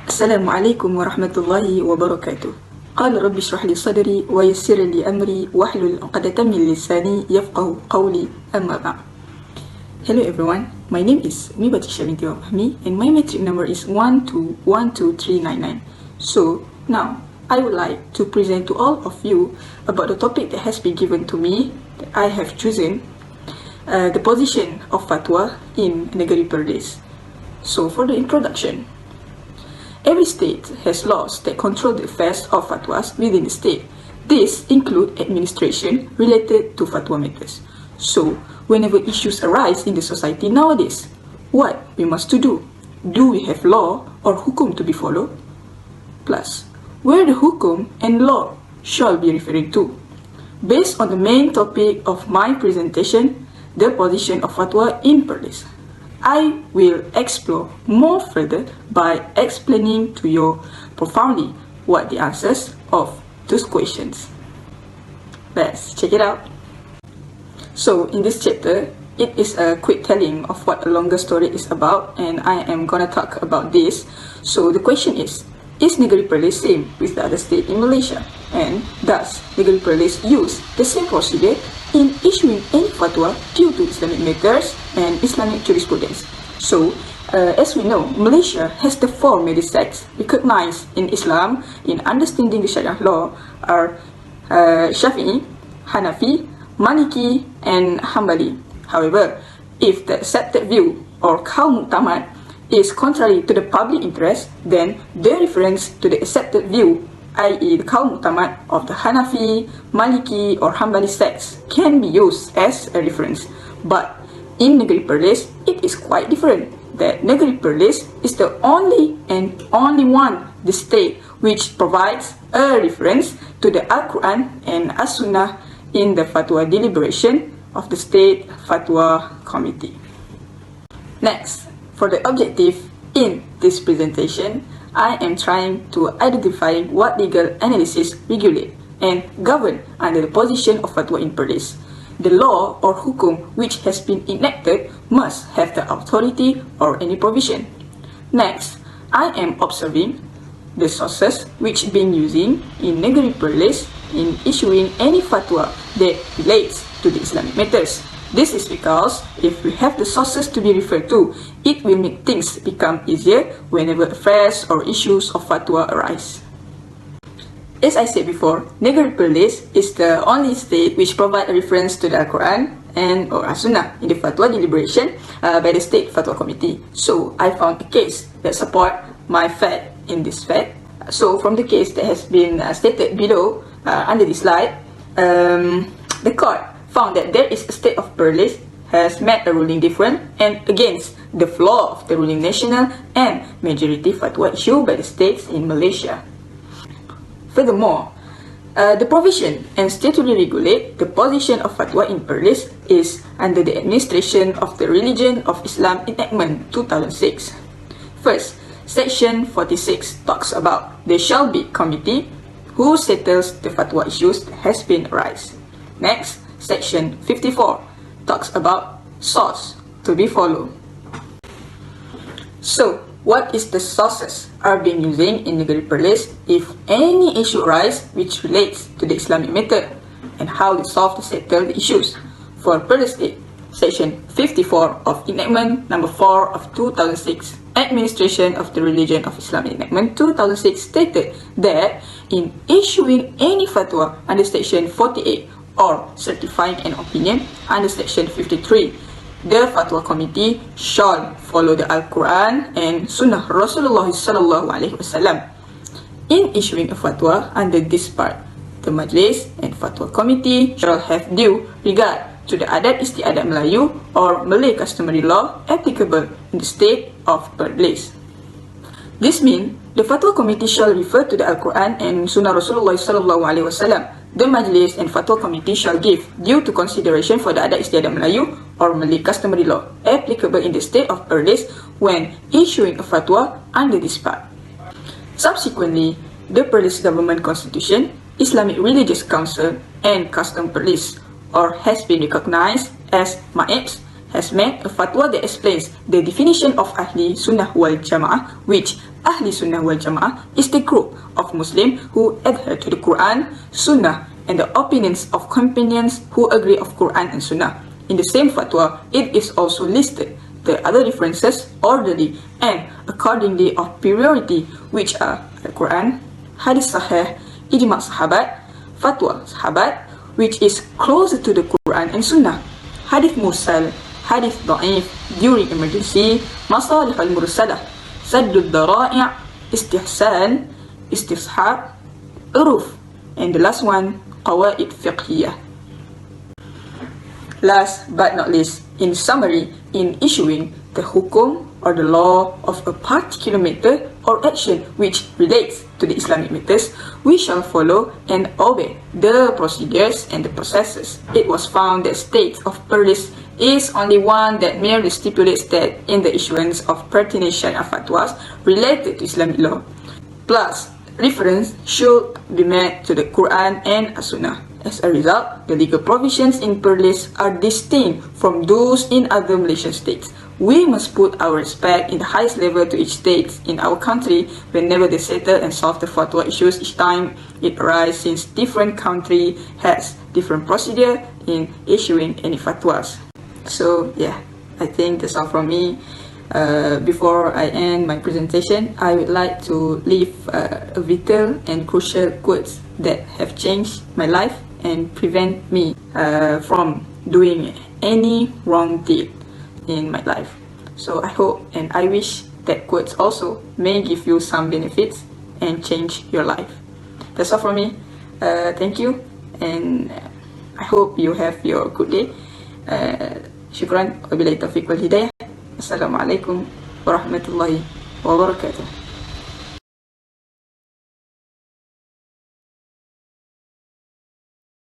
Assalamualaikum warahmatullahi wabarakatuh. Qala rabbi shrah li sadri wa yassir li amri wahlul 'uqdatam min lisani yafqahu qawli, amma ba'd. Hello everyone, my name is UMMIE BATRIESYIA binti PAHMI and my matric number is 1212399. So now I would like to present to all of you about the topic that has been given to me that I have chosen, the position of fatwa in negeri Perlis. So for the introduction, every state has laws that control the affairs of fatwas within the state. These include administration related to fatwa matters. So, whenever issues arise in the society nowadays, what we must to do? Do we have law or hukum to be followed? Plus, where the hukum and law shall be referring to? Based on the main topic of my presentation, the position of fatwa in Perlis, I will explore more further by explaining to you profoundly what the answers of those questions. Let's check it out. So in this chapter, it is a quick telling of what a longer story is about, and I am gonna talk about this. So the question is negeri Perlis same with the other state in Malaysia? And does negeri Perlis use the same procedure in issuing any fatwa due to Islamic matters and Islamic jurisprudence? So, as we know, Malaysia has the four major sects recognized in Islam in understanding the Shariah law are Shafi'i, Hanafi, Maliki, and Hanbali. However, if the accepted view or qaul mu'tamad is contrary to the public interest, then the reference to the accepted view, i.e. the qaul mu'tamad of the Hanafi, Maliki, or Hanbali sects, can be used as a reference. But in negeri Perlis, it is quite different. That negeri Perlis is the only one, the state, which provides a reference to the Al-Quran and As-Sunnah in the fatwa deliberation of the State Fatwa Committee. Next, for the objective in this presentation, I am trying to identify what legal analysis regulate and govern under the position of fatwa in Perlis. The law or hukum which has been enacted must have the authority or any provision. Next, I am observing the sources which been using in negeri Perlis in issuing any fatwa that relates to the Islamic matters. This is because if we have the sources to be referred to, it will make things become easier whenever affairs or issues of fatwa arise. As I said before, negeri Perlis is the only state which provides a reference to the Al-Quran and or As-Sunnah in the fatwa deliberation by the State Fatwa Committee. So I found a case that support my fact in this fact. So from the case that has been stated below under this slide, the court found that there is a state of Perlis has made a ruling different and against the flaw of the ruling national and majority fatwa issued by the states in Malaysia. Furthermore, the provision and statutorily regulate the position of fatwa in Perlis is under the administration of the Religion of Islam Enactment 2006. First, Section 46 talks about there shall be committee who settles the fatwa issues that has been arise. Next, Section 54 talks about source to be followed. So, what is the sources are being using in negeri Perlis if any issue arise which relates to the Islamic method and how they solve to settle the issues? For Perlis State, Section 54 of Enactment Number 4 of 2006, Administration of the Religion of Islam Enactment 2006 stated that in issuing any fatwa under Section 48 or certifying an opinion under Section 53, the Fatwa Committee shall follow the Al-Quran and Sunnah Rasulullah sallallahu alaihi wasallam. In issuing a fatwa under this part, the Majlis and Fatwa Committee shall have due regard to the Adat Istiadat Melayu or Malay customary law applicable in the state of Perlis. This means the Fatwa Committee shall refer to the Al-Quran and Sunnah Rasulullah sallallahu alaihi wasallam. The Majlis and Fatwa Committee shall give due to consideration for the Adat Istiadat Melayu or Malay customary law applicable in the state of Perlis when issuing a fatwa under this part. Subsequently, the Perlis Government Constitution, Islamic Religious Council, and Custom Perlis or has been recognized as MAEPS has made a fatwa that explains the definition of Ahli Sunnah wal Jama'ah, which Ahli Sunnah wal Jama'ah is the group of Muslims who adhere to the Quran, Sunnah, and the opinions of companions who agree of Quran and Sunnah. In the same fatwa, it is also listed the other differences orderly and accordingly of priority, which are the Quran, Hadith Sahih, Ijma' Sahabat, Fatwa Sahabat, which is closer to the Quran and Sunnah, Hadith Mursal, Hadith Da'if during emergency, Masalih al-Mursalah, Saddul Dara'i', Istihsan, Istishab, Uruf, and the last one, Qawaid Fiqhiyah. Last but not least, in summary, in issuing the hukum or the law of a particular matter or action which relates to the Islamic matters, we shall follow and obey the procedures and the processes. It was found that state of Perlis is only one that merely stipulates that in the issuance of pertinent Shariah fatwas related to Islamic law, plus reference should be made to the Quran and As-Sunnah. As a result, the legal provisions in Perlis are distinct from those in other Malaysian states. We must put our respect in the highest level to each state in our country whenever they settle and solve the fatwa issues each time it arises, since different country has different procedure in issuing any fatwas. So yeah, I think that's all from me. Before I end my presentation, I would like to leave a vital and crucial quotes that have changed my life and prevent me from doing any wrong deed in my life. So I hope and I wish that quotes also may give you some benefits and change your life. That's all from me. Thank you, and I hope you have your good day. Shukran. Wabillahi taufiq wal hidayah. Assalamualaikum warahmatullahi wabarakatuh.